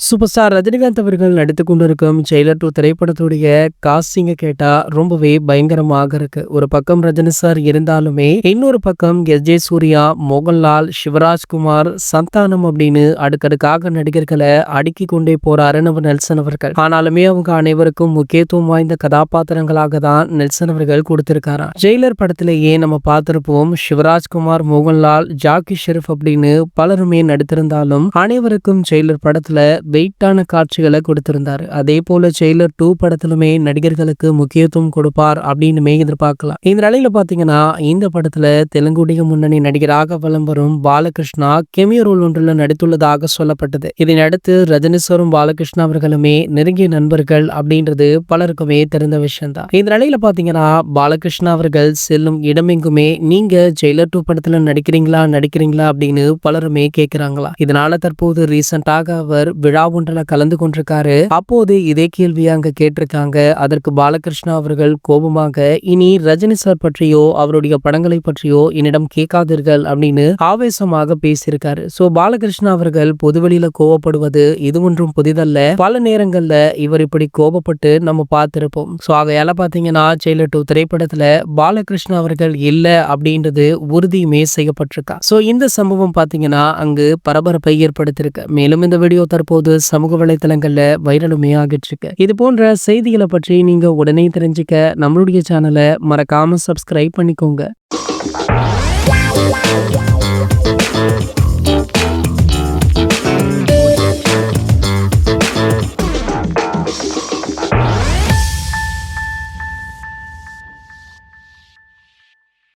Super star Rajinikanth அவர்கள் நடித்துக் கொண்டிருக்கும் Jailer 2 திரைப்படத்துடைய காஸ்டிங்க கேட்டா ரொம்பவே பயங்கரமாக இருக்கு. ஒரு பக்கம் ரஜினி சார் இருந்தாலுமே, இன்னொரு பக்கம் எஸ்.ஜே. சூர்யா, மோகன்லால், சிவராஜ்குமார், சந்தானம் அப்படின்னு அடுக்கடுக்காக நடிகர்களை அடுக்கிக் கொண்டே போறாரு நம்ம நெல்சன் அவர்கள். ஆனாலுமே அவங்க அனைவருக்கும் முக்கியத்துவம் வாய்ந்த கதாபாத்திரங்களாக தான் நெல்சன் அவர்கள் கொடுத்திருக்காராம். ஜெயிலர் படத்திலேயே நம்ம பார்த்திருப்போம், சிவராஜ்குமார், மோகன்லால், ஜாக்கி ஷெரீப் அப்படின்னு பலருமே நடித்திருந்தாலும் அனைவருக்கும் ஜெயிலர் படத்துல வெயிட்டான காட்சிகளை கொடுத்திருந்தாரு. அதே போல ஜெயிலர் 2 படத்திலுமே நடிகர்களுக்கு முக்கியத்துவம் கொடுப்பார் அப்படின்னு எதிர்பார்க்கலாம். இந்த நிலையில பாத்தீங்கன்னா, இந்த படத்துல தெலுங்குடைய முன்னணி நடிகராக வலம் வரும் பாலகிருஷ்ணா கெமியோ ரோல் ஒன்றில் நடித்துள்ளதாக சொல்லப்பட்டது. இதனையடுத்து ரஜினி சாரும் பாலகிருஷ்ணா அவர்களுமே நெருங்கிய நண்பர்கள் அப்படின்றது பலருக்குமே தெரிந்த விஷயம் தான். இந்த நிலையில பாத்தீங்கன்னா, பாலகிருஷ்ணா அவர்கள் செல்லும் இடமெங்குமே நீங்க ஜெயிலர் 2 படத்துல நடிக்கிறீங்களா அப்படின்னு பலருமே கேட்கிறாங்களா. இதனால தற்போது ரீசெண்டாக அவர் விழா ஒன்றில் கலந்து கொண்டிருக்காரு. அப்போது இதே கேள்வியை அங்க கேட்டிருக்காங்க. அதற்கு பாலகிருஷ்ணா அவர்கள் கோபமாக, இனி ரஜினி சார் பற்றியோ அவருடைய படங்களை பற்றியோ என்னிடம் கேட்காதீர்கள் அப்படின்னு ஆவேசமாக பேசியிருக்காரு. சோ பாலகிருஷ்ணா அவர்கள் பொதுவெளியில கோபப்படுவது இது ஒன்றும் புதிதல்ல. பல நேரங்கள்ல இவர் இப்படி கோபப்பட்டு நம்ம பார்த்திருப்போம். சோ ஆகையால பாத்தீங்கன்னா, ஜெயிலர் 2 திரைப்படத்துல பாலகிருஷ்ணா அவர்கள் இல்ல அப்படின்றது உறுதியுமே செய்யப்பட்டிருக்கா. சோ இந்த சம்பவம் பாத்தீங்கன்னா அங்கு பரபரப்பை ஏற்படுத்தியிருக்கு. மேலும் இந்த வீடியோ தற்போது சமூக வலைதளங்கள்ல வைரலுமே ஆகிட்டு இருக்கு. இது போன்ற செய்திகளை பற்றி நீங்க உடனே தெரிஞ்சுக்க நம்மளுடைய சேனலை மறக்காம சப்ஸ்கிரைப் பண்ணிக்கோங்க.